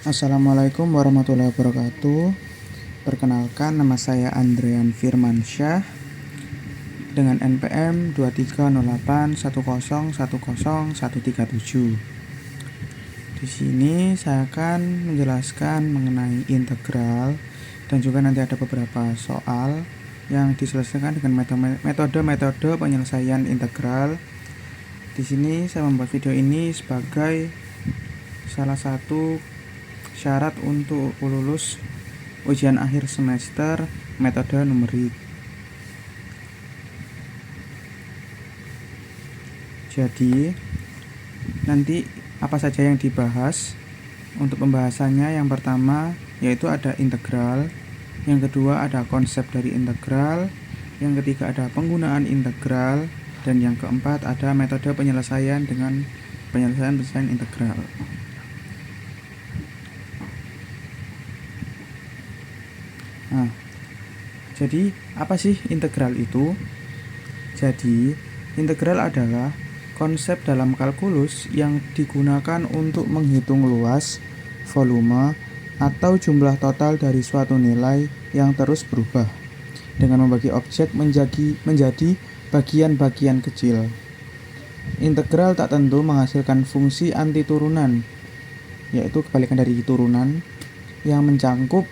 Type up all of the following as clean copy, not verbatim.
Assalamualaikum warahmatullahi wabarakatuh. Perkenalkan, nama saya Andrian Firmansyah dengan NPM 230810100137. Di sini saya akan menjelaskan mengenai integral dan juga nanti ada beberapa soal yang diselesaikan dengan metode penyelesaian integral. Di sini saya membuat video ini sebagai salah satu syarat untuk lulus ujian akhir semester metode numerik. Jadi nanti apa saja yang dibahas? Untuk pembahasannya, yang pertama yaitu ada integral, yang kedua ada konsep dari integral, yang ketiga ada penggunaan integral, dan yang keempat ada metode penyelesaian dengan penyelesaian integral. Nah, jadi apa sih integral itu? Jadi, integral adalah konsep dalam kalkulus yang digunakan untuk menghitung luas, volume, atau jumlah total dari suatu nilai yang terus berubah dengan membagi objek menjadi bagian-bagian kecil. Integral tak tentu menghasilkan fungsi antiturunan, yaitu kebalikan dari turunan, yang mencangkup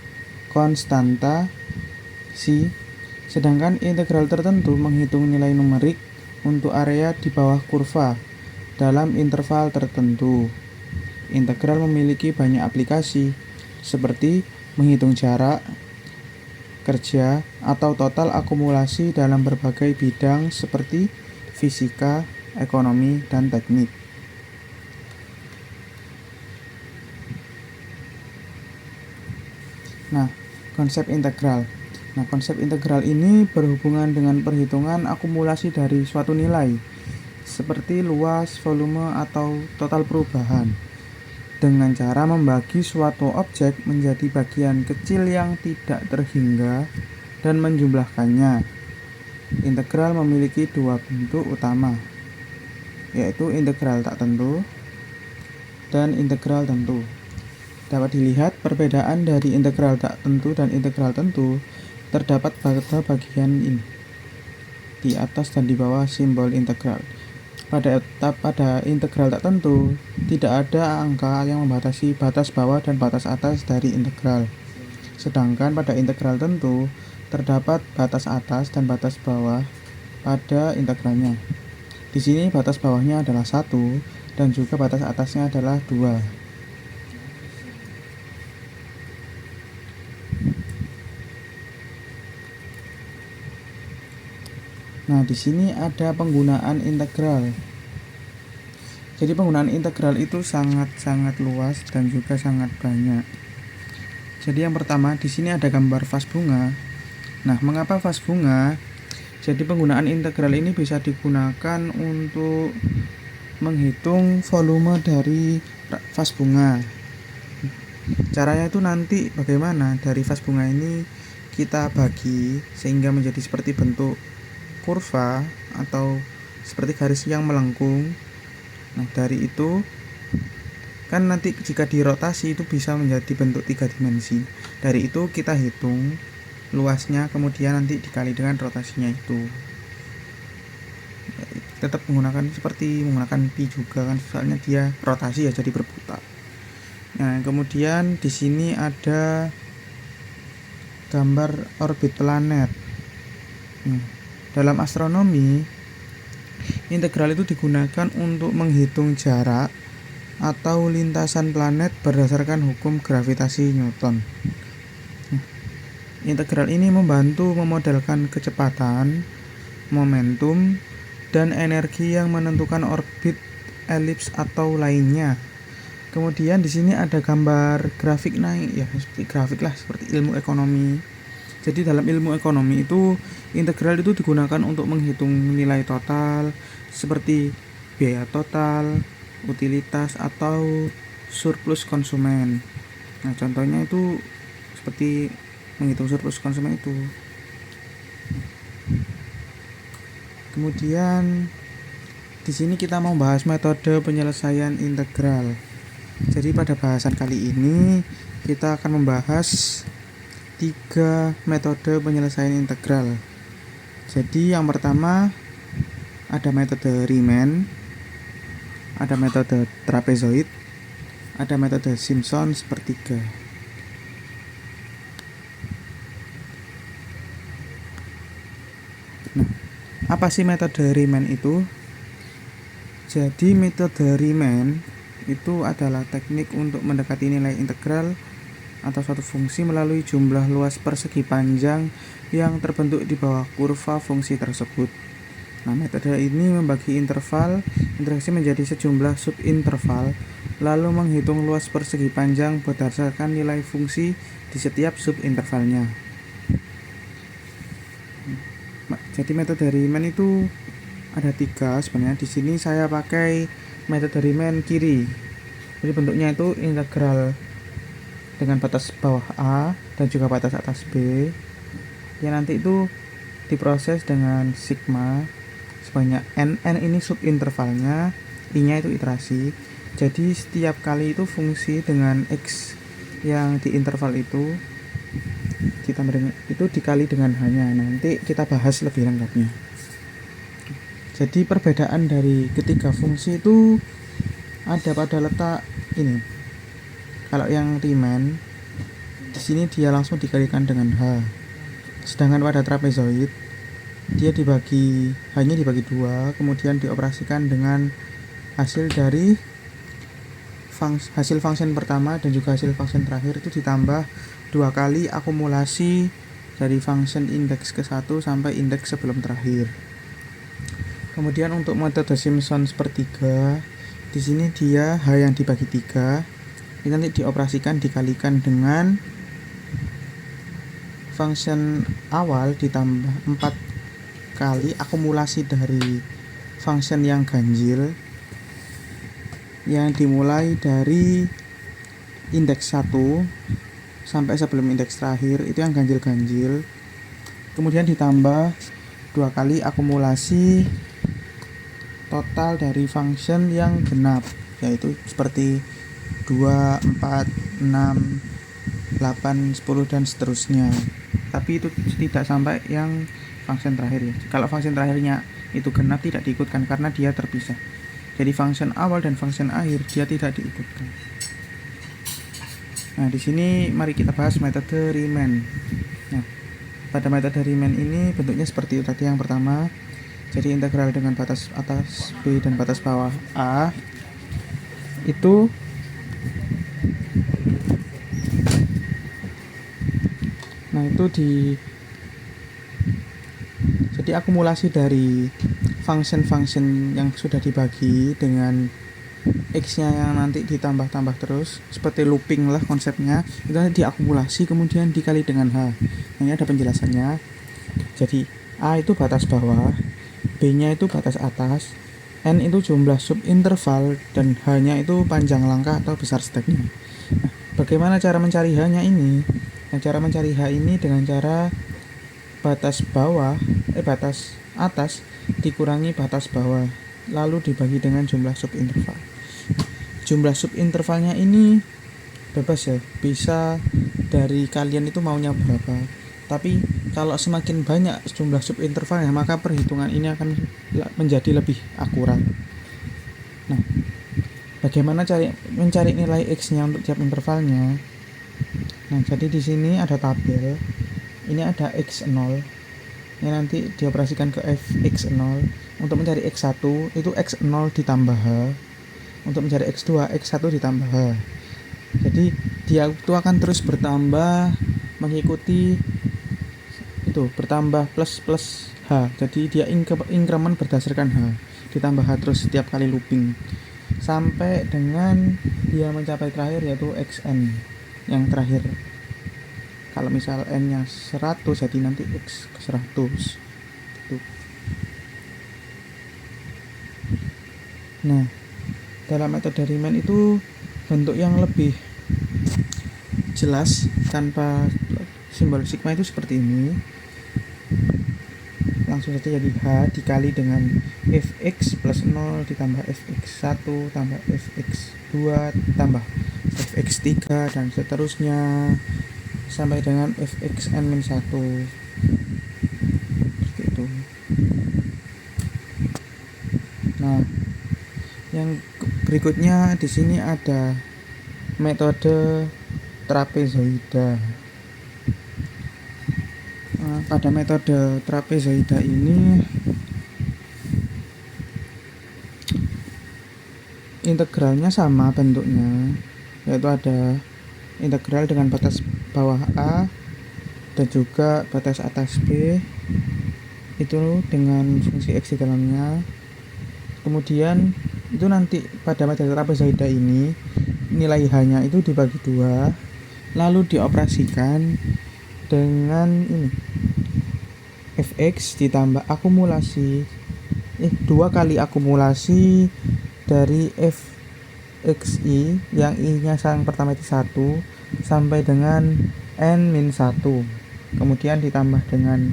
konstanta psi, sedangkan integral tertentu menghitung nilai numerik untuk area di bawah kurva dalam interval tertentu. Integral memiliki banyak aplikasi, seperti menghitung jarak, kerja, atau total akumulasi dalam berbagai bidang seperti fisika, ekonomi, dan teknik. Konsep integral ini berhubungan dengan perhitungan akumulasi dari suatu nilai, seperti luas, volume, atau total perubahan, dengan cara membagi suatu objek menjadi bagian kecil yang tidak terhingga dan menjumlahkannya. Integral memiliki dua bentuk utama, yaitu integral tak tentu dan integral tentu. Dapat dilihat perbedaan dari integral tak tentu dan integral tentu terdapat pada bagian ini, di atas dan di bawah simbol integral. Pada integral tak tentu, tidak ada angka yang membatasi batas bawah dan batas atas dari integral. Sedangkan pada integral tentu, terdapat batas atas dan batas bawah pada integralnya. Di sini batas bawahnya adalah 1 dan juga batas atasnya adalah 2. Nah, di sini ada penggunaan integral. Jadi penggunaan integral itu sangat luas dan juga sangat banyak. Jadi yang pertama, di sini ada gambar vas bunga. Nah, mengapa vas bunga? Jadi penggunaan integral ini bisa digunakan untuk menghitung volume dari vas bunga. Caranya itu nanti bagaimana? Dari vas bunga ini kita bagi sehingga menjadi seperti bentuk kurva atau seperti garis yang melengkung. Nah, dari itu kan nanti jika dirotasi itu bisa menjadi bentuk 3 dimensi. Dari itu kita hitung luasnya, kemudian nanti dikali dengan rotasinya itu. Tetap menggunakan pi juga kan, soalnya dia rotasi ya, jadi berputar. Nah, kemudian di sini ada gambar orbit planet. Dalam astronomi, integral itu digunakan untuk menghitung jarak atau lintasan planet berdasarkan hukum gravitasi Newton. Integral ini membantu memodelkan kecepatan, momentum, dan energi yang menentukan orbit, elips, atau lainnya. Kemudian di sini ada gambar grafik naik, ya seperti grafik lah, seperti ilmu ekonomi. Jadi dalam ilmu ekonomi itu integral itu digunakan untuk menghitung nilai total seperti biaya total, utilitas, atau surplus konsumen. Nah, contohnya itu seperti menghitung surplus konsumen itu. Kemudian di sini kita mau bahas metode penyelesaian integral. Jadi pada bahasan kali ini kita akan membahas 3 metode penyelesaian integral. Jadi yang pertama ada metode Riemann, ada metode trapezoid, ada metode Simpson sepertiga. Nah, apa sih metode Riemann itu? Jadi metode Riemann itu adalah teknik untuk mendekati nilai integral atau suatu fungsi melalui jumlah luas persegi panjang yang terbentuk di bawah kurva fungsi tersebut. Nah, metode ini membagi interval interaksi menjadi sejumlah subinterval, lalu menghitung luas persegi panjang berdasarkan nilai fungsi di setiap subintervalnya. Jadi metode Riemann itu ada 3 sebenarnya. Di sini saya pakai metode Riemann kiri. Jadi bentuknya itu integral dengan batas bawah A dan juga batas atas B. Ya nanti itu diproses dengan sigma sebanyak n ini subintervalnya, I-nya itu iterasi. Jadi setiap kali itu fungsi dengan x yang di interval itu ditambah dengan itu dikali dengan H-nya. Nanti kita bahas lebih lengkapnya. Jadi perbedaan dari ketiga fungsi itu ada pada letak ini. Kalau yang Riemann di sini dia langsung dikalikan dengan H. Sedangkan pada trapezoid dia hanya dibagi 2, kemudian dioperasikan dengan hasil dari hasil function pertama dan juga hasil function terakhir itu ditambah 2 kali akumulasi dari function indeks ke-1 sampai indeks sebelum terakhir. Kemudian untuk metode Simpson sepertiga, di sini dia H yang dibagi 3, ini nanti dioperasikan dikalikan dengan function awal ditambah 4 kali akumulasi dari function yang ganjil yang dimulai dari indeks 1 sampai sebelum indeks terakhir, itu yang ganjil-ganjil. Kemudian ditambah 2 kali akumulasi total dari function yang genap, yaitu seperti 2, 4, 6, 8, 10 dan seterusnya. Tapi itu tidak sampai yang function terakhir ya. Kalau function terakhirnya itu genap tidak diikutkan karena dia terpisah. Jadi function awal dan function akhir dia tidak diikutkan. Nah, di sini mari kita bahas metode Riemann. Nah, pada metode Riemann ini bentuknya seperti itu tadi yang pertama. Jadi integral dengan batas atas B dan batas bawah A itu jadi akumulasi dari function-function yang sudah dibagi dengan X-nya yang nanti ditambah-tambah terus, seperti looping lah konsepnya, itu nanti diakumulasi kemudian dikali dengan H. Ini ada penjelasannya. Jadi A itu batas bawah, B-nya itu batas atas, N itu jumlah subinterval, dan H-nya itu panjang langkah atau besar stepnya. Nah, bagaimana cara mencari H-nya ini? Nah, cara mencari H ini dengan cara batas atas dikurangi batas bawah, lalu dibagi dengan jumlah subinterval. Jumlah subintervalnya ini bebas ya, bisa dari kalian itu maunya berapa. Tapi kalau semakin banyak jumlah subintervalnya, maka perhitungan ini akan menjadi lebih akurat. Nah, bagaimana mencari nilai X-nya untuk tiap intervalnya? Nah, jadi di sini ada tabel. Ini ada X0. Ini nanti dioperasikan ke Fx0. Untuk mencari X1 itu X0 ditambah H. Untuk mencari X2, X1 ditambah H. Jadi dia itu akan terus bertambah mengikuti itu, bertambah plus H. Jadi dia increment berdasarkan H, ditambah H terus setiap kali looping sampai dengan dia mencapai terakhir yaitu Xn yang terakhir. Kalau misal N nya 100, jadi nanti X ke 100 gitu. Nah, dalam metode Riemann itu bentuk yang lebih jelas tanpa simbol sigma itu seperti ini. langsung saja jadi H dikali dengan fx plus 0 ditambah fx1 tambah fx2 tambah fx3 dan seterusnya sampai dengan fxn-1 seperti itu. Nah, yang berikutnya di sini ada metode trapezoida. Pada metode trapezoida ini integralnya sama bentuknya, yaitu ada integral dengan batas bawah A dan juga batas atas B itu dengan fungsi X di dalamnya. Kemudian itu nanti pada metode trapezoida ini nilai H-nya itu dibagi 2 lalu dioperasikan dengan ini fx ditambah akumulasi 2 kali akumulasi dari fxi yang i-nya yang pertama itu 1 sampai dengan n-1, kemudian ditambah dengan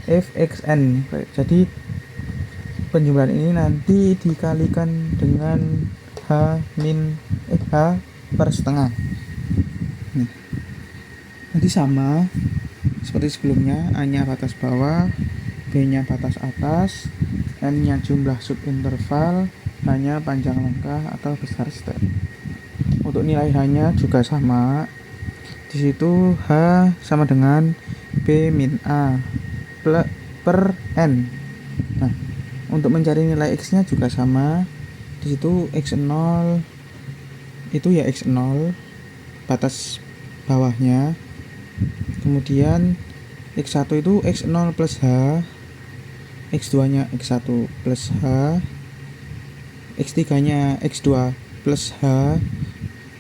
fxn. Jadi penjumlahan ini nanti dikalikan dengan h per setengah. Nanti sama seperti sebelumnya, A-nya batas bawah, B-nya batas atas, N-nya jumlah subinterval, H-nya panjang langkah atau besar step. Untuk nilai H-nya juga sama. Di situ H sama dengan B min A per N. Nah, untuk mencari nilai X-nya juga sama. Di situ X0 itu ya X0 batas bawahnya. Kemudian X1 itu X0 plus H, X2 nya X1 plus H, X3 nya X2 plus H,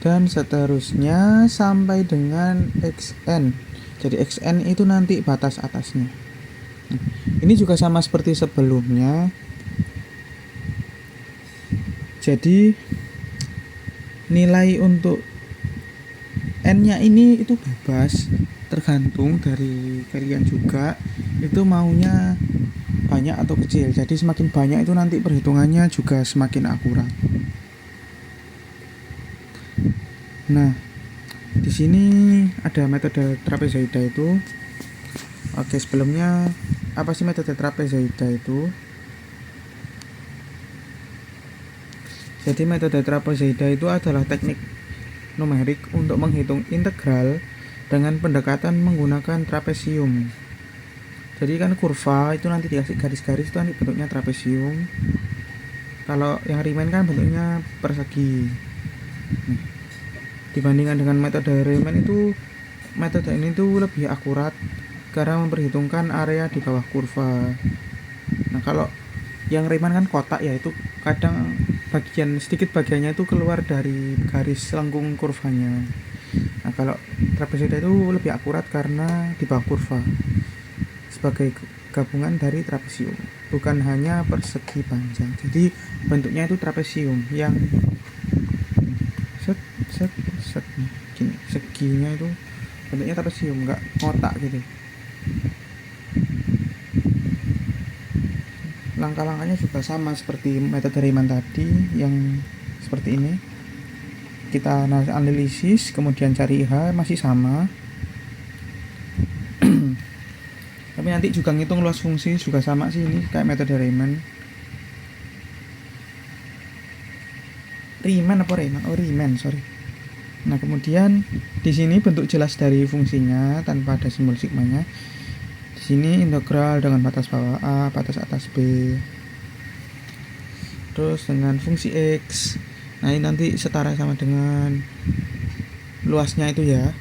dan seterusnya sampai dengan Xn. Jadi Xn itu nanti batas atasnya. Ini juga sama seperti sebelumnya. Jadi nilai untuk N-nya ini itu bebas, tergantung dari kalian juga itu maunya banyak atau kecil. Jadi semakin banyak itu nanti perhitungannya juga semakin akurat. Nah, di sini ada metode trapezoida itu. Oke, sebelumnya apa sih metode trapezoida itu? Jadi metode trapezoida itu adalah teknik numerik untuk menghitung integral dengan pendekatan menggunakan trapesium. Jadi kan kurva itu nanti dikasih garis-garis itu nanti bentuknya trapesium. Kalau yang Riemann kan bentuknya persegi. Dibandingkan dengan metode Riemann itu, metode ini tuh lebih akurat karena memperhitungkan area di bawah kurva. Nah, kalau yang Riemann kan kotak ya, itu kadang sedikit bagiannya itu keluar dari garis lengkung kurvanya. Nah, kalau trapezoida itu lebih akurat karena di bawah kurva sebagai gabungan dari trapesium, bukan hanya persegi panjang. Jadi bentuknya itu trapesium yang set gini, seginya itu bentuknya trapesium, enggak kotak gitu. Langkah-langkahnya juga sama seperti metode Riemann tadi yang seperti ini. Kita analisis kemudian cari H, masih sama. Tapi nanti juga ngitung luas fungsi juga sama sih, ini kayak metode Riemann. Riemann, sorry. Nah, kemudian di sini bentuk jelas dari fungsinya tanpa ada simbol sigmanya. Di sini integral dengan batas bawah A, batas atas B. Terus dengan fungsi X. Nah, ini nanti setara sama dengan luasnya itu ya.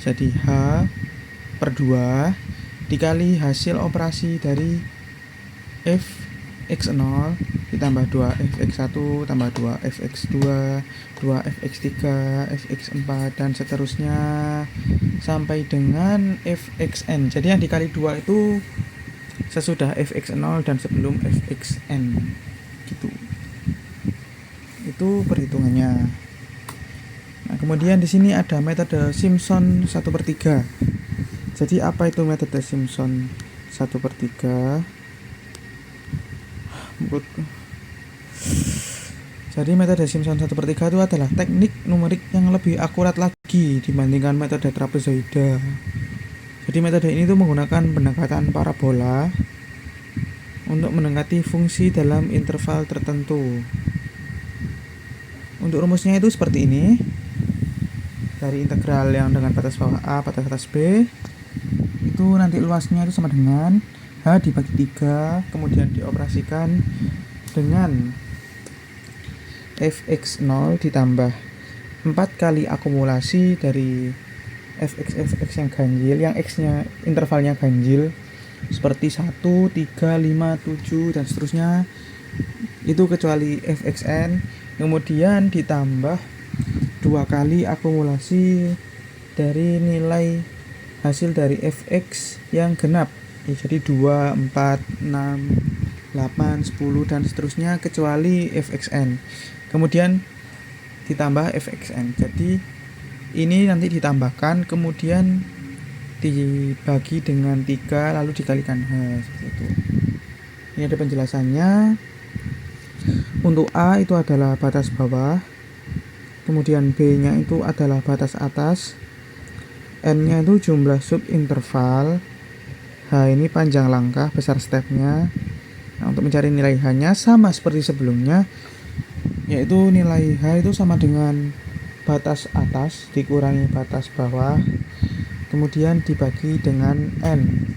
Jadi H per 2 dikali hasil operasi dari fx0 ditambah 2 fx1 tambah 2 fx2 2 fx3 fx4 dan seterusnya sampai dengan fxn. Jadi yang dikali 2 itu sesudah fx0 dan sebelum fxn gitu. Itu perhitungannya. Nah, kemudian di sini ada metode Simpson 1/3. Jadi apa itu metode Simpson? 1/3. Jadi metode Simpson 1/3 itu adalah teknik numerik yang lebih akurat lagi dibandingkan metode trapezoida. Jadi metode ini tuh menggunakan pendekatan parabola untuk mendekati fungsi dalam interval tertentu. Untuk rumusnya itu seperti ini. Dari integral yang dengan batas bawah A batas atas B, itu nanti luasnya itu sama dengan H dibagi 3, kemudian dioperasikan dengan fx0 ditambah 4 kali akumulasi dari fx yang ganjil, yang x-nya intervalnya ganjil seperti 1, 3, 5, 7 dan seterusnya, itu kecuali fxn, kemudian ditambah 2 kali akumulasi dari nilai hasil dari fx yang genap, ya, jadi 2, 4, 6, 8, 10 dan seterusnya kecuali fxn, kemudian ditambah fxn. Jadi ini nanti ditambahkan kemudian dibagi dengan 3 lalu dikalikan H, seperti itu. Ini ada penjelasannya. Untuk A itu adalah batas bawah, kemudian B nya itu adalah batas atas, N nya itu jumlah subinterval, H ini panjang langkah besar stepnya. Nah, untuk mencari nilai H nya sama seperti sebelumnya, yaitu nilai H itu sama dengan batas atas dikurangi batas bawah kemudian dibagi dengan N.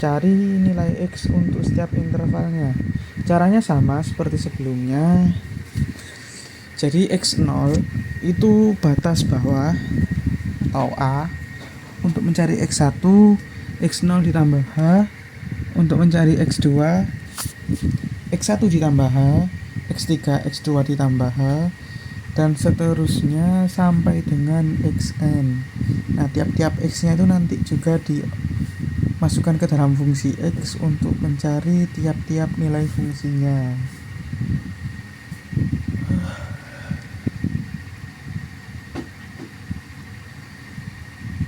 Cari nilai X untuk setiap intervalnya. Caranya sama seperti sebelumnya. Jadi X0 itu batas bawah atau A. Untuk mencari X1, X0 ditambah H. Untuk mencari X2, X1 ditambah H, X3, X2 ditambah H, dan seterusnya sampai dengan Xn. Nah, tiap-tiap X-nya itu nanti juga dimasukkan ke dalam fungsi X untuk mencari tiap-tiap nilai fungsinya.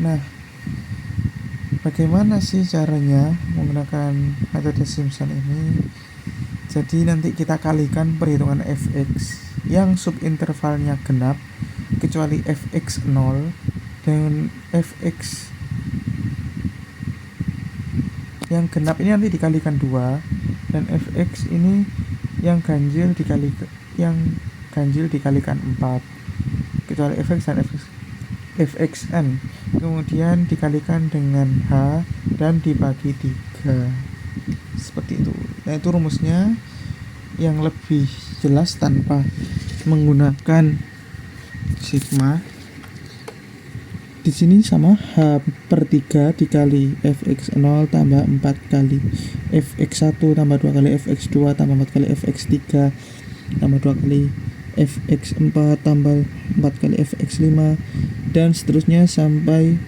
Nah, bagaimana sih caranya menggunakan metode Simpson ini? Jadi nanti kita kalikan perhitungan fx yang subintervalnya genap kecuali fx0 dan fx yang genap ini nanti dikalikan 2 dan fx ini yang ganjil dikalikan 4 kecuali fx dan fxn, kemudian dikalikan dengan h dan dibagi 3, seperti itu. Nah, itu rumusnya yang lebih jelas tanpa menggunakan sigma. Di sini sama h/3 dikali fx0 tambah 4 kali fx1 tambah 2 kali fx2 tambah 4 kali fx3 tambah 2 kali fx4 tambah 4 kali fx5 dan seterusnya sampai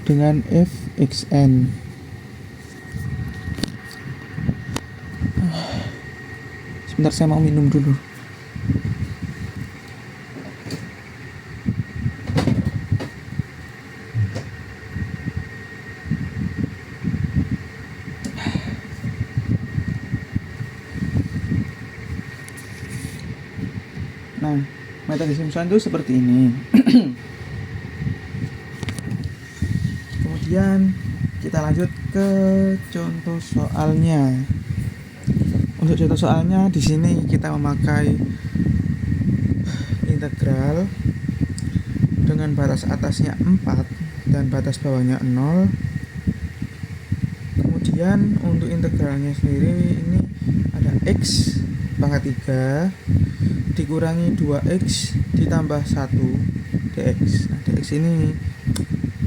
dengan fxn. Sebentar, saya mau minum dulu. Nah, metode Simpson itu seperti ini. Kemudian kita lanjut ke contoh soalnya. Untuk contoh soalnya di sini kita memakai integral dengan batas atasnya 4 dan batas bawahnya 0. Kemudian untuk integralnya sendiri ini ada x pangkat 3 dikurangi 2x ditambah 1 dx. Nah, dx ini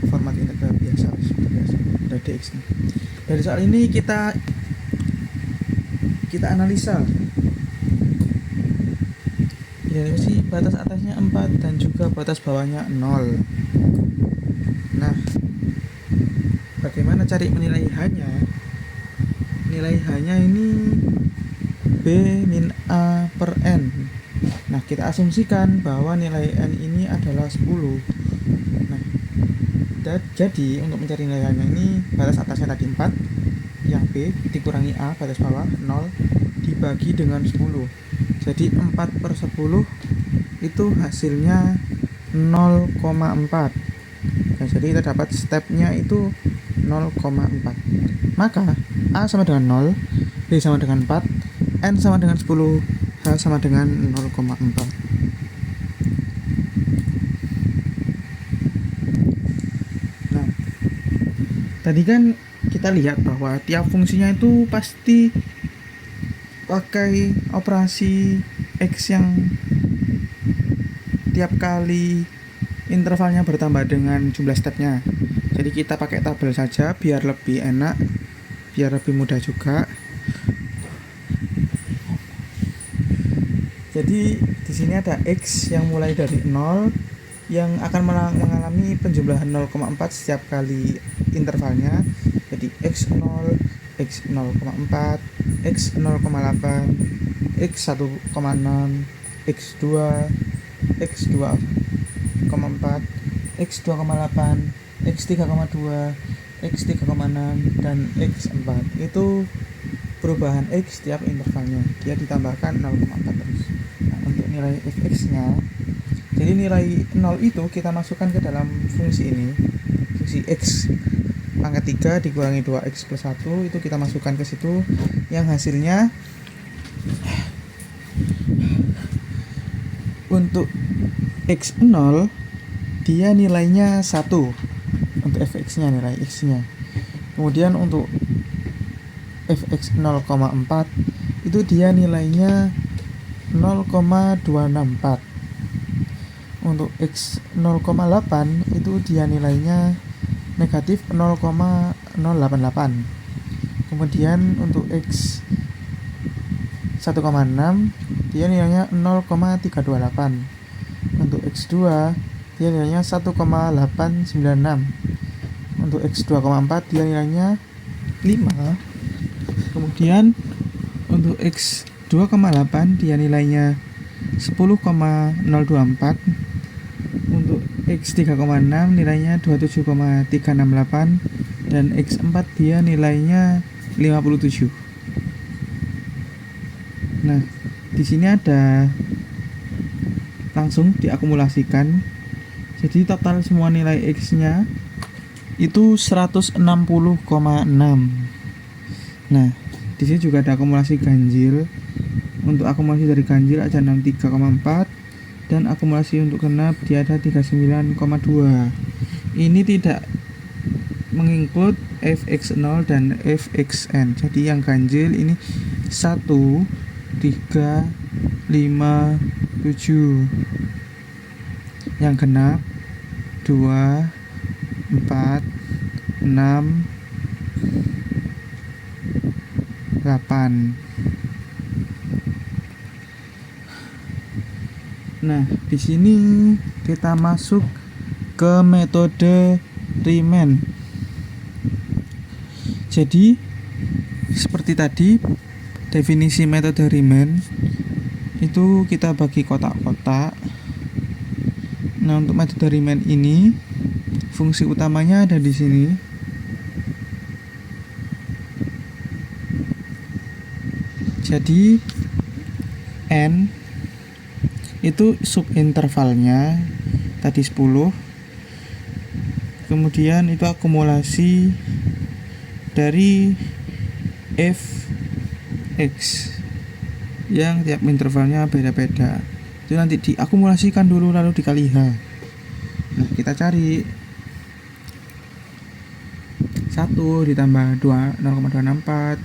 format integral biasa, seperti biasa. Ada dx nih. Dari soal ini kita analisa. Ya, sih batas atasnya 4 dan juga batas bawahnya 0. Nah, bagaimana cari menilai H-nya? Nilai H-nya ini B min A per N. Nah, kita asumsikan bahwa nilai N ini adalah 10. Nah, Jadi untuk mencari nilainya ini, batas atasnya tadi 4, yang B dikurangi A batas bawah 0 dibagi dengan 10. Jadi 4/10 itu hasilnya 0,4. Nah, jadi kita dapat stepnya itu 0,4. Maka A sama dengan 0, B sama dengan 4, N sama dengan 10, H sama dengan 0,4. Nah, tadi kan kita lihat bahwa tiap fungsinya itu pasti pakai operasi X yang tiap kali intervalnya bertambah dengan jumlah stepnya. Jadi kita pakai tabel saja biar lebih enak, biar lebih mudah juga. Jadi di sini ada X yang mulai dari 0 yang akan mengalami penjumlahan 0,4 setiap kali intervalnya. Jadi X0, X0,4, X0,8, X1,6, X2, X2,4, X2,8, X3,2, X3,6, dan X4. Itu perubahan X setiap intervalnya. Dia ditambahkan 0,4 terus. Nah, untuk nilai fx-nya, jadi nilai 0 itu kita masukkan ke dalam fungsi ini. Fungsi X pangkat 3 dikurangi 2X plus 1 itu kita masukkan ke situ, yang hasilnya untuk X0 dia nilainya 1 untuk fx-nya, nilai x-nya. Kemudian untuk fx 0,4 itu dia nilainya 0,264. Untuk x 0,8 itu dia nilainya negatif 0,088. Kemudian untuk x 1,6 dia nilainya 0,328. Untuk x2 dia nilainya 1,896. Untuk x 2,4 dia nilainya 5. Kemudian untuk X 2,8 dia nilainya 10,024. Untuk X 3,6 nilainya 27,368, dan X 4 dia nilainya 57. Nah, di sini ada langsung diakumulasikan. Jadi total semua nilai X-nya itu 160,6. Nah, di sini juga ada akumulasi ganjil. Untuk akumulasi dari ganjil ada 63,4, dan akumulasi untuk genap dia ada 39,2. Ini tidak menginclude fx0 dan fxn. Jadi yang ganjil ini 1, 3, 5, 7. Yang genap 2, 4, 6, 8. Nah, di sini kita masuk ke metode Riemann. Jadi seperti tadi, definisi metode Riemann itu kita bagi kotak-kotak. Nah, untuk metode Riemann ini fungsi utamanya ada di sini. Jadi N itu subintervalnya tadi 10. Kemudian itu akumulasi dari fx yang tiap intervalnya beda-beda. Itu nanti diakumulasikan dulu lalu dikali H. Nah, kita cari 1 ditambah 2 0,264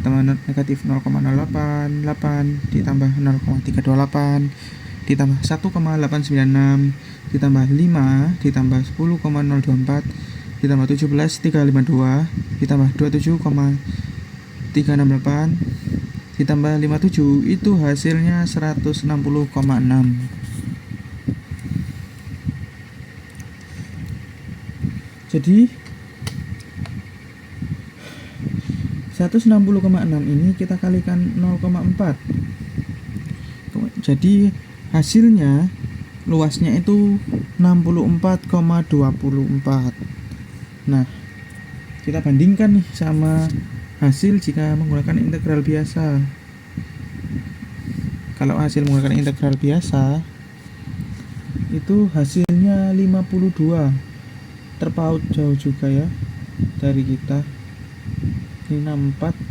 ditambah negatif 0,088 ditambah 0,328 ditambah 1,896 ditambah 5 ditambah 10,024 ditambah 17,352 ditambah 27,368 ditambah 57, itu hasilnya 160,6. Jadi 160,6 ini kita kalikan 0,4. Jadi hasilnya luasnya itu 64,24. Nah, kita bandingkan nih sama hasil jika menggunakan integral biasa. Kalau hasil menggunakan integral biasa itu hasilnya 52, terpaut jauh juga ya dari kita. 54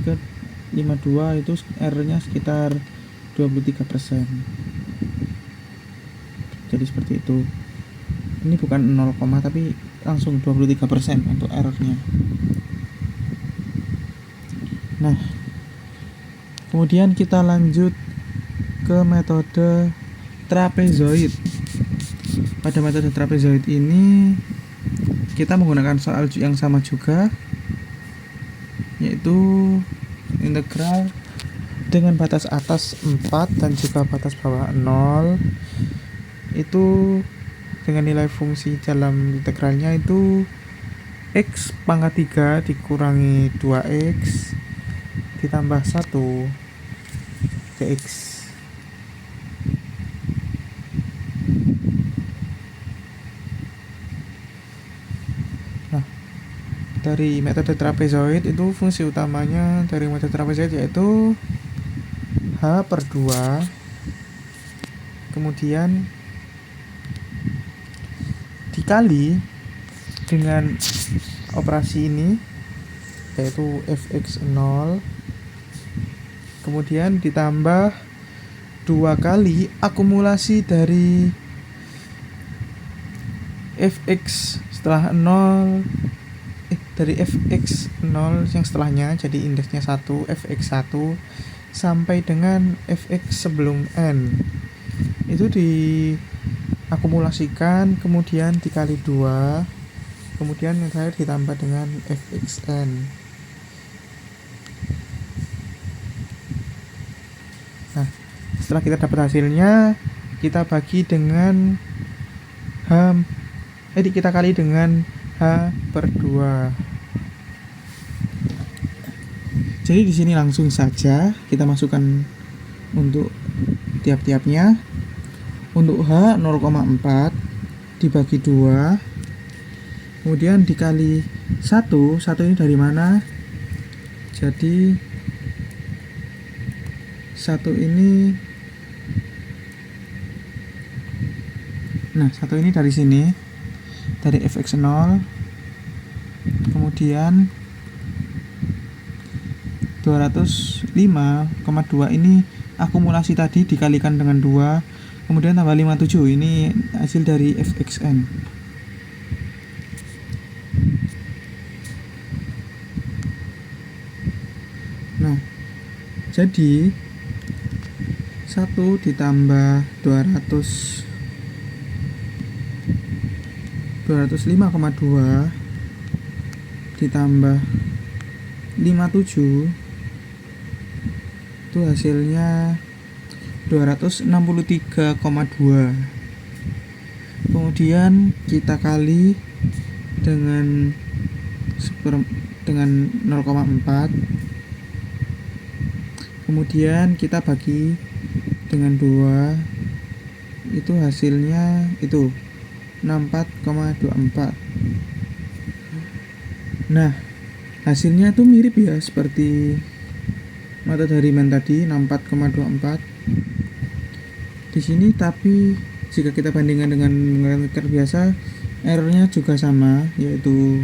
ke 52 itu R-nya sekitar 23%. Jadi seperti itu. Ini bukan 0, tapi langsung 23% untuk errornya. Nah, kemudian kita lanjut ke metode trapezoid. Pada metode trapezoid ini kita menggunakan soal yang sama juga, yaitu integral dengan batas atas 4 dan juga batas bawah 0. Itu dengan nilai fungsi dalam integralnya itu x pangkat 3 dikurangi 2x ditambah 1 dx. Nah, dari metode trapezoid itu fungsi utamanya dari metode trapezoid yaitu h/2, kemudian dikali dengan operasi ini yaitu fx0, kemudian ditambah 2 kali akumulasi dari fx setelah 0 dari fx0 yang setelahnya, jadi indeksnya 1, fx1 sampai dengan fx sebelum n itu diakumulasikan, kemudian dikali 2, kemudian yang terakhir ditambah dengan fxn. Nah, setelah kita dapat hasilnya, kita bagi dengan kita kali dengan h/2. Jadi di sini langsung saja kita masukkan untuk tiap-tiapnya. Untuk h 0,4 dibagi 2, kemudian dikali 1 ini dari mana? Jadi 1 ini, nah 1 ini dari sini, dari fx0, kemudian 205,2 ini akumulasi tadi dikalikan dengan 2, kemudian tambah 57, ini hasil dari fxn. Nah, jadi 1 ditambah 205,2 ditambah 57 itu hasilnya 263,2. Kemudian kita kali dengan 0,4, kemudian kita bagi dengan 2, itu hasilnya itu 64,24. Nah, hasilnya itu mirip ya seperti metode Riemann tadi, 64,24 di sini, tapi jika kita bandingkan dengan menggunakan biasa, errornya juga sama, yaitu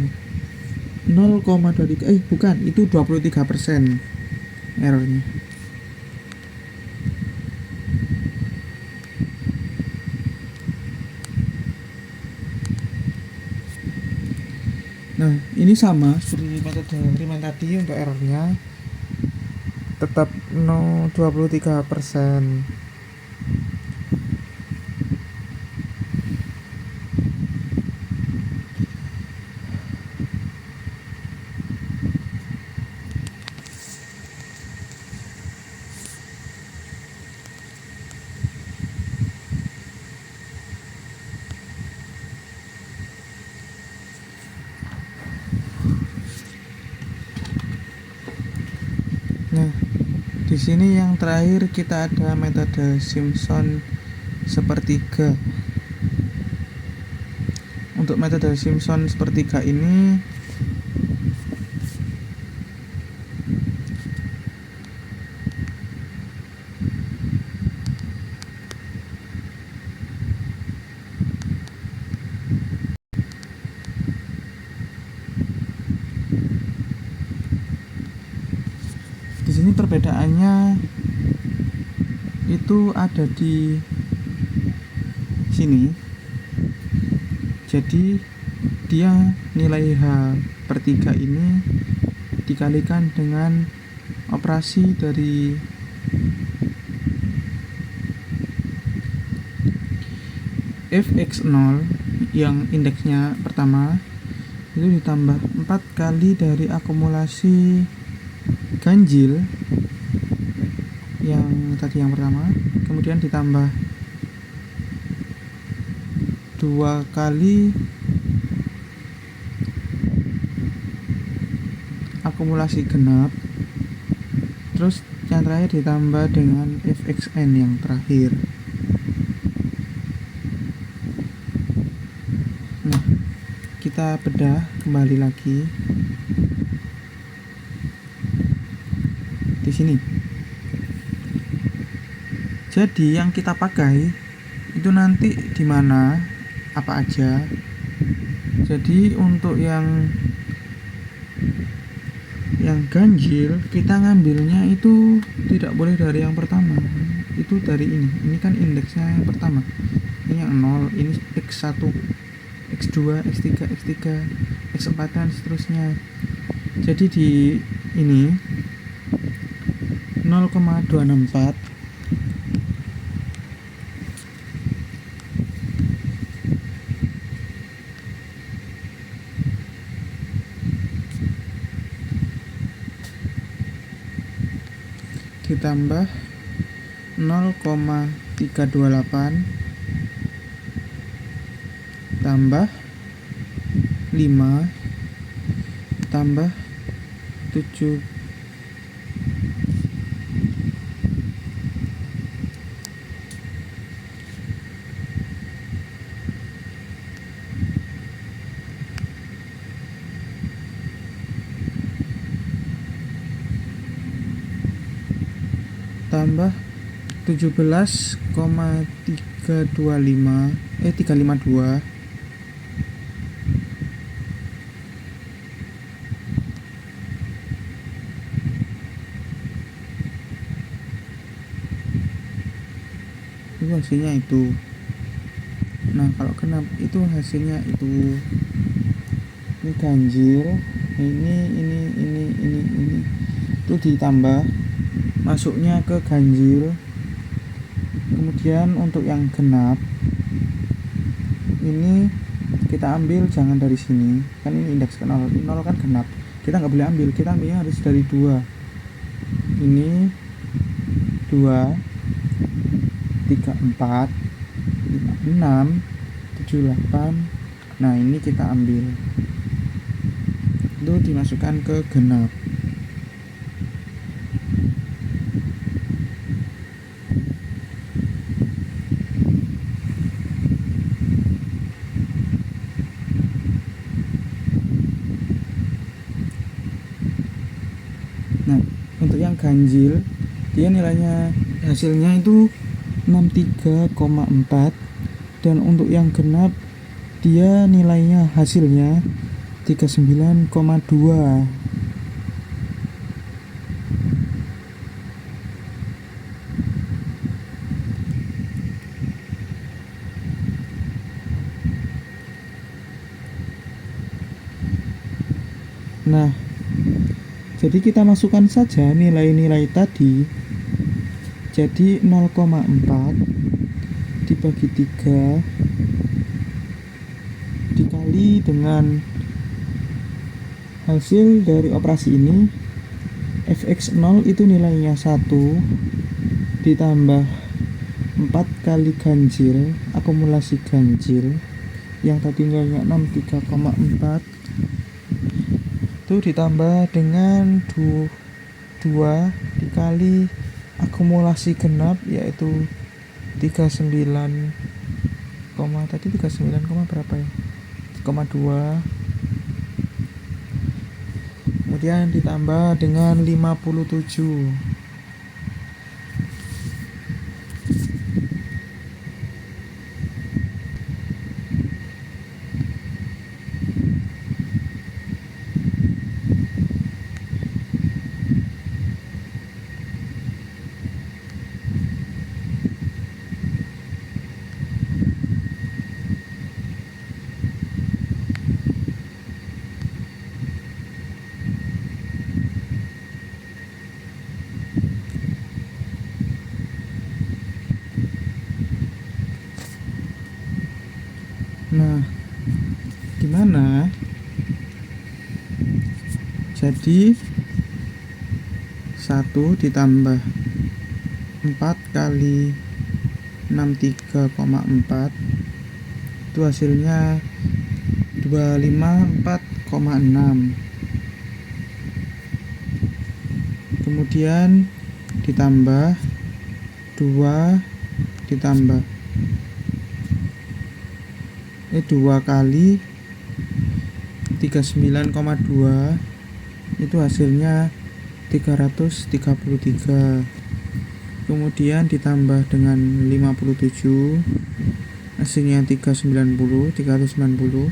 0,23, bukan, itu 23% errornya. Nah, ini sama seperti metode Riemann tadi, untuk errornya tetap 23%. Nah, di sini yang terakhir kita ada metode Simpson sepertiga. Untuk metode Simpson sepertiga ini ini perbedaannya itu ada di sini. Jadi dia nilai H/3 ini dikalikan dengan operasi dari fx0 yang indeksnya pertama itu ditambah 4 kali dari akumulasi ganjil yang tadi yang pertama, kemudian ditambah 2 kali akumulasi genap, terus yang terakhir ditambah dengan fxn yang terakhir. Nah, kita bedah kembali lagi di sini. Jadi yang kita pakai itu nanti di mana, apa aja. Jadi untuk yang ganjil kita ngambilnya itu tidak boleh dari yang pertama, itu dari ini kan indeksnya yang pertama, ini yang 0, ini x1, x2, x3, x3, x4 dan seterusnya. Jadi di ini 0,264 ditambah 0,328 tambah 5 tambah 7 tambah 352 itu hasilnya itu. Nah, kalau genap itu hasilnya itu. Ini ganjil, ini itu ditambah masuknya ke ganjil. Kemudian untuk yang genap ini kita ambil jangan dari sini, kan ini indeks ke 0, 0 kan genap, kita nggak boleh ambil, kita ambilnya harus dari 2, ini 2, 3, 4, 5, 6, 7, 8. Nah, ini kita ambil, itu dimasukkan ke genap. Nah, untuk yang ganjil dia nilainya hasilnya itu 63,4, dan untuk yang genap dia nilainya hasilnya 39,2. Nah, jadi kita masukkan saja nilai-nilai tadi. Jadi 0,4 dibagi 3 dikali dengan hasil dari operasi ini, fx0 itu nilainya 1 ditambah 4 kali ganjil, akumulasi ganjil yang tadi nilainya 63,4 itu ditambah dengan 2 dikali akumulasi genap yaitu 39, tadi 39, berapa ya, 2, kemudian ditambah dengan 57. Nah, gimana? Jadi 1 ditambah 4 kali 63,4 itu hasilnya 254,6. Kemudian ditambah 2 ditambah 2 kali 39,2 itu hasilnya 333. Kemudian ditambah dengan 57 hasilnya 390.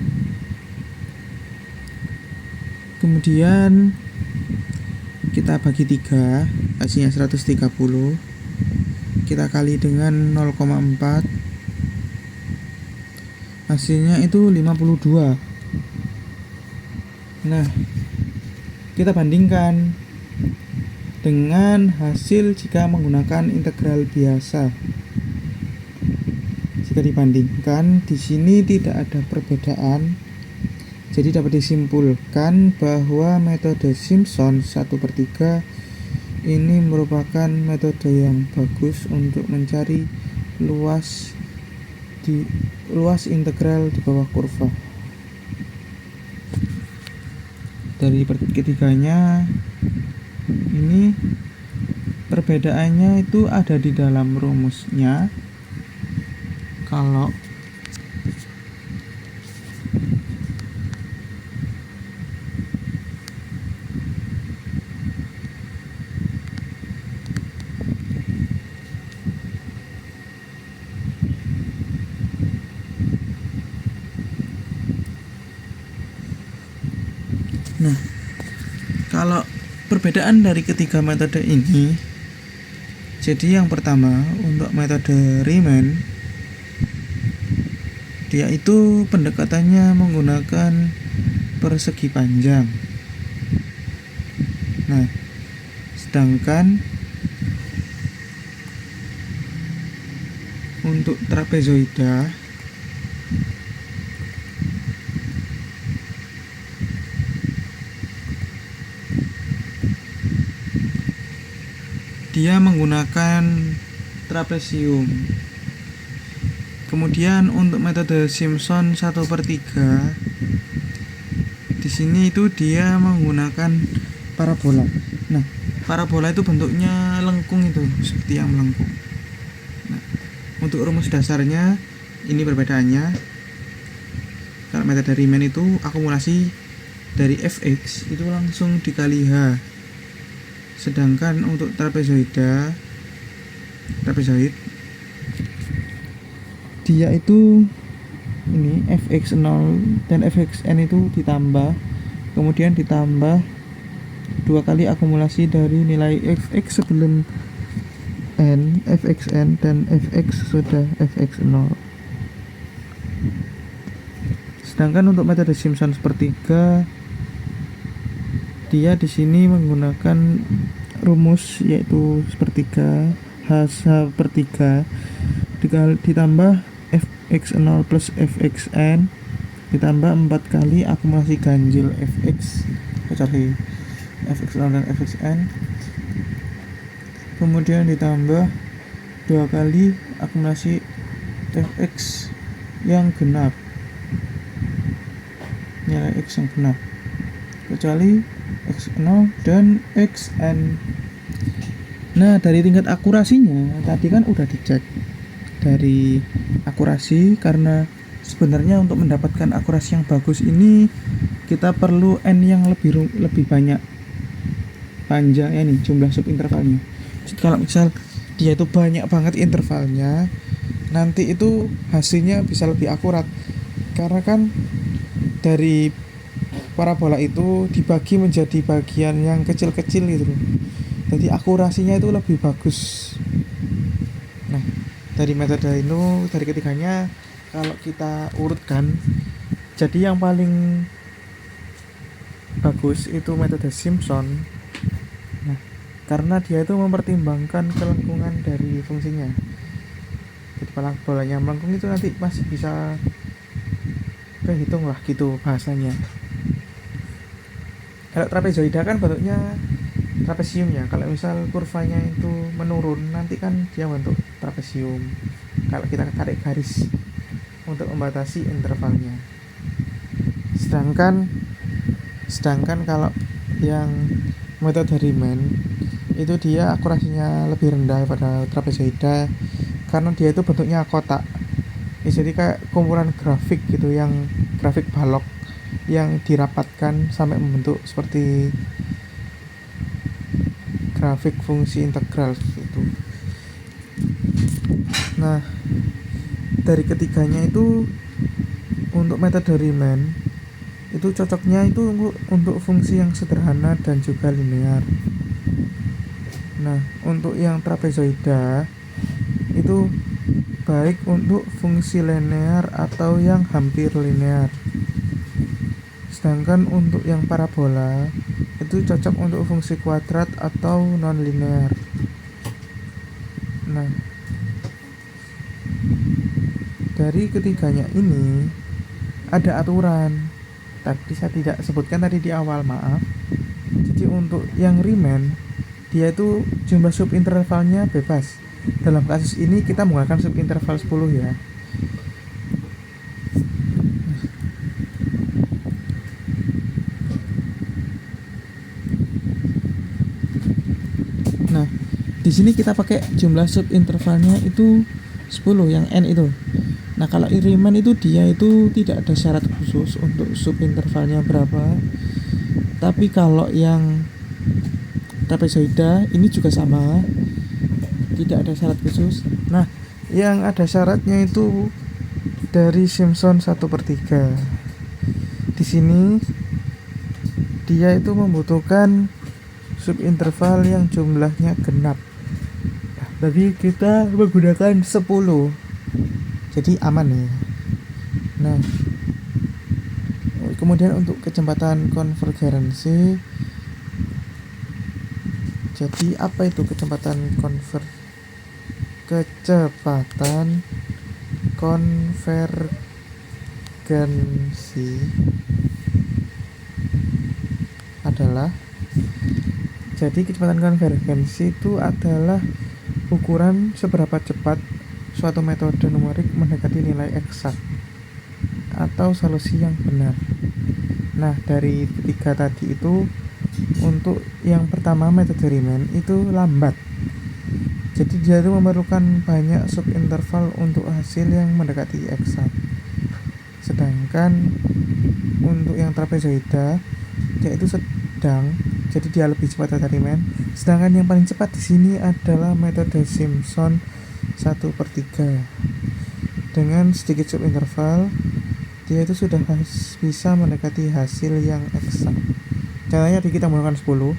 Kemudian kita bagi 3 hasilnya 130. Kita kali dengan 0,4 hasilnya itu 52. Nah, kita bandingkan dengan hasil jika menggunakan integral biasa. Jika dibandingkan, di sini tidak ada perbedaan. Jadi dapat disimpulkan bahwa metode Simpson 1/3 ini merupakan metode yang bagus untuk mencari luas integral di bawah kurva. Dari ketiganya ini perbedaannya itu ada di dalam rumusnya. Kalau kalau perbedaan dari ketiga metode ini, jadi yang pertama untuk metode Riemann, dia itu pendekatannya menggunakan persegi panjang. Nah, sedangkan untuk trapezoida dia menggunakan trapesium. Kemudian untuk metode Simpson 1/3 di sini itu dia menggunakan parabola. Nah, parabola itu bentuknya lengkung, itu seperti yang melengkung. Nah, untuk rumus dasarnya ini perbedaannya. Kalau metode Riemann itu akumulasi dari fx itu langsung dikali h. Sedangkan untuk trapezoid dia itu ini fx0 dan fxn itu ditambah, kemudian ditambah 2 kali akumulasi dari nilai fx sebelum n, fxn, dan fx sudah fx0. Sedangkan untuk metode Simpson 1/3 dia di sini menggunakan rumus yaitu 1/3 h/3 ditambah fx0 plus fxn ditambah 4 kali akumulasi ganjil fx kecuali fx0 dan fxn, kemudian ditambah 2 kali akumulasi fx yang genap, nilai x yang genap kecuali x0 dan xn. Nah, dari tingkat akurasinya tadi kan udah dicek dari akurasi, karena sebenarnya untuk mendapatkan akurasi yang bagus ini kita perlu n yang lebih banyak panjang ya nih jumlah subintervalnya. Jadi kalau misal dia itu banyak banget intervalnya, nanti itu hasilnya bisa lebih akurat, karena kan dari parabola itu dibagi menjadi bagian yang kecil-kecil gitu loh. Jadi akurasinya itu lebih bagus. Nah, dari metode itu, dari ketiganya kalau kita urutkan, jadi yang paling bagus itu metode Simpson. Nah, karena dia itu mempertimbangkan kelengkungan dari fungsinya. Jadi parabolanya melengkung itu nanti masih bisa kehitung lah gitu bahasanya. Kalau trapezoida kan bentuknya trapesium ya. Kalau misal kurvanya itu menurun, nanti kan dia bentuk trapesium. Kalau kita tarik garis untuk membatasi intervalnya. Sedangkan kalau yang metode Riemann itu dia akurasinya lebih rendah pada trapezoida karena dia itu bentuknya kotak. Jadi kayak kumpulan grafik gitu, yang grafik balok yang dirapatkan sampai membentuk seperti grafik fungsi integral gitu. Nah, dari ketiganya itu untuk metode Riemann itu cocoknya itu untuk fungsi yang sederhana dan juga linear. Nah, untuk yang trapezoida itu baik untuk fungsi linear atau yang hampir linear. Sedangkan untuk yang parabola itu cocok untuk fungsi kuadrat atau non-linear. Nah, dari ketiganya ini ada aturan. Tadi saya tidak sebutkan tadi di awal, maaf. Jadi untuk yang Riemann dia itu jumlah subintervalnya bebas. Dalam kasus ini kita menggunakan subinterval 10 ya. Nah, di sini kita pakai jumlah subintervalnya itu 10 yang n itu. Nah, kalau Riemann itu dia itu tidak ada syarat khusus untuk subintervalnya berapa. Tapi kalau yang trapezoida ini juga sama, tidak ada syarat khusus. Nah, yang ada syaratnya itu dari Simpson 1/3. Di sini dia itu membutuhkan subinterval yang jumlahnya genap. Tadi kita menggunakan 10, jadi aman ya. Nah, kemudian untuk kecepatan konvergensi, jadi apa itu kecepatan konvergensi adalah, jadi kecepatan konvergensi itu adalah ukuran seberapa cepat suatu metode numerik mendekati nilai eksak atau solusi yang benar. Nah, dari ketiga tadi itu, untuk yang pertama metode Riemann itu lambat. Jadi dia itu memerlukan banyak subinterval untuk hasil yang mendekati eksak. Sedangkan untuk yang trapezoida dia itu sedang, jadi dia lebih cepat dari Riemann. Sedangkan yang paling cepat di sini adalah metode Simpson 1/3. Dengan sedikit subinterval dia itu sudah bisa mendekati hasil yang eksak. Caranya di kita menggunakan 10.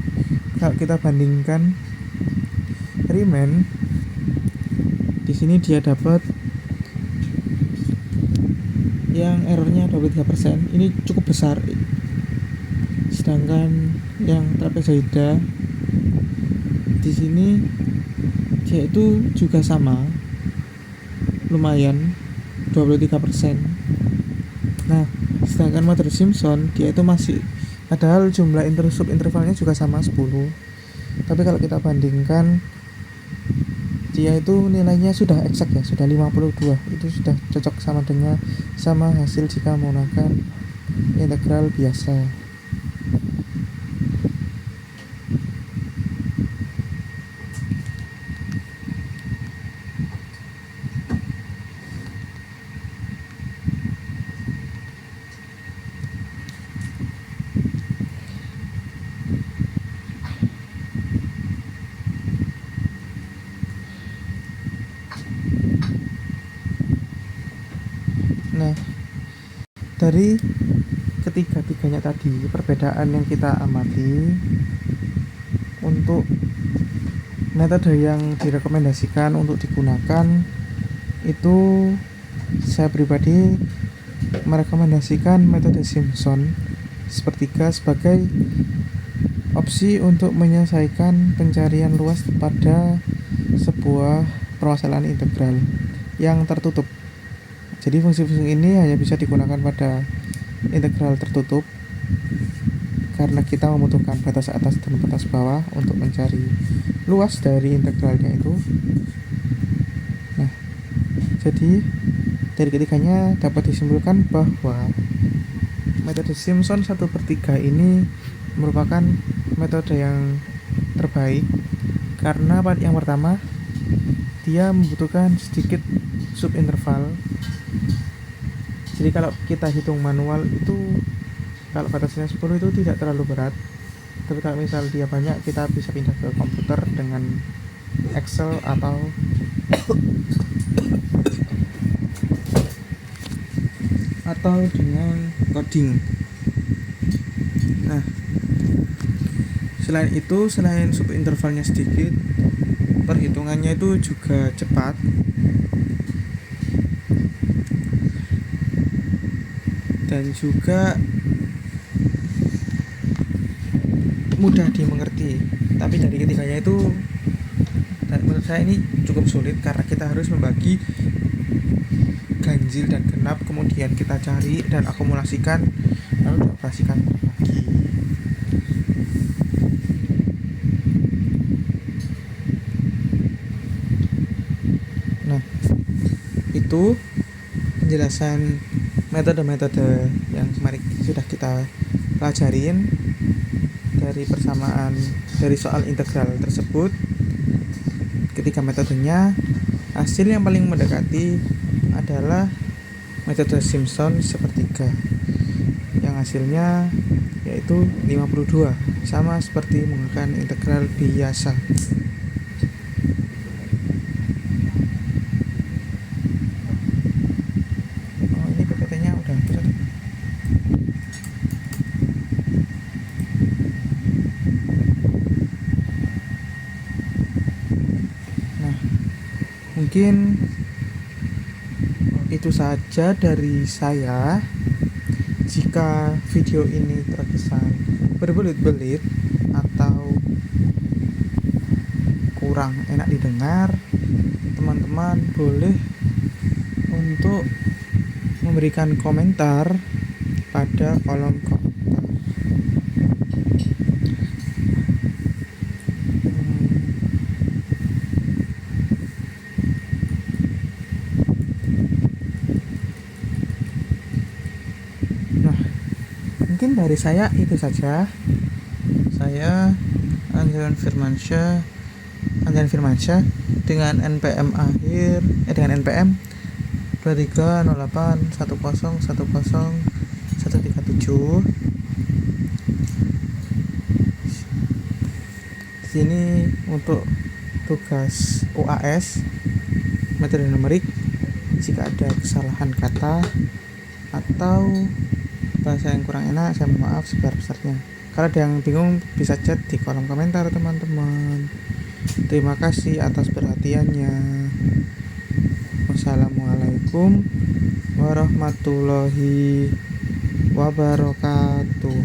Kalau kita bandingkan Riemann, di sini dia dapat yang errornya 23%. Ini cukup besar. Sedangkan yang trapezoida di sini dia itu juga sama, lumayan 23%. Nah, sedangkan metode Simpson dia itu masih, padahal jumlah subintervalnya juga sama 10. Tapi kalau kita bandingkan, dia itu nilainya sudah eksak ya, sudah 52. Itu sudah cocok sama hasil jika menggunakan integral biasa. Nah, dari ketiga-tiganya tadi, perbedaan yang kita amati, untuk metode yang direkomendasikan untuk digunakan itu, saya pribadi merekomendasikan metode Simpson 1/3 sebagai opsi untuk menyelesaikan pencarian luas pada sebuah permasalahan integral yang tertutup. Jadi fungsi-fungsi ini hanya bisa digunakan pada integral tertutup karena kita membutuhkan batas atas dan batas bawah untuk mencari luas dari integralnya itu. Nah, jadi dari ketiganya dapat disimpulkan bahwa metode Simpson 1/3 ini merupakan metode yang terbaik karena yang pertama, dia membutuhkan sedikit subinterval. Jadi kalau kita hitung manual itu, kalau batasnya 10 itu tidak terlalu berat. Tapi kalau misal dia banyak, kita bisa pindah ke komputer dengan Excel atau dengan coding. Nah, selain itu, selain subintervalnya sedikit, perhitungannya itu juga cepat. Dan juga mudah dimengerti. Tapi dari ketiganya itu, menurut saya ini cukup sulit karena kita harus membagi ganjil dan genap, kemudian kita cari dan akumulasikan, lalu dioperasikan lagi. Nah, itu penjelasan metode-metode yang kemarin sudah kita pelajarin dari persamaan dari soal integral tersebut. Ketiga metodenya, hasil yang paling mendekati adalah metode Simpson 1/3 yang hasilnya yaitu 52, sama seperti menggunakan integral biasa. Ini PPT-nya udah hapus. Nah, mungkin itu saja dari saya. Jika video ini terkesan berbelit-belit atau kurang enak didengar, teman-teman boleh untuk memberikan komentar pada kolom komentar. Mungkin dari saya itu saja. Saya Andrian Firmansyah dengan NPM dengan NPM 2308101037. Di sini untuk tugas UAS metode numerik. Jika ada kesalahan kata atau bahasa yang kurang enak, saya mohon maaf sebesar-besarnya. Kalau ada yang bingung bisa chat di kolom komentar, teman-teman. Terima kasih atas perhatiannya. Wassalamualaikum warahmatullahi wabarakatuh.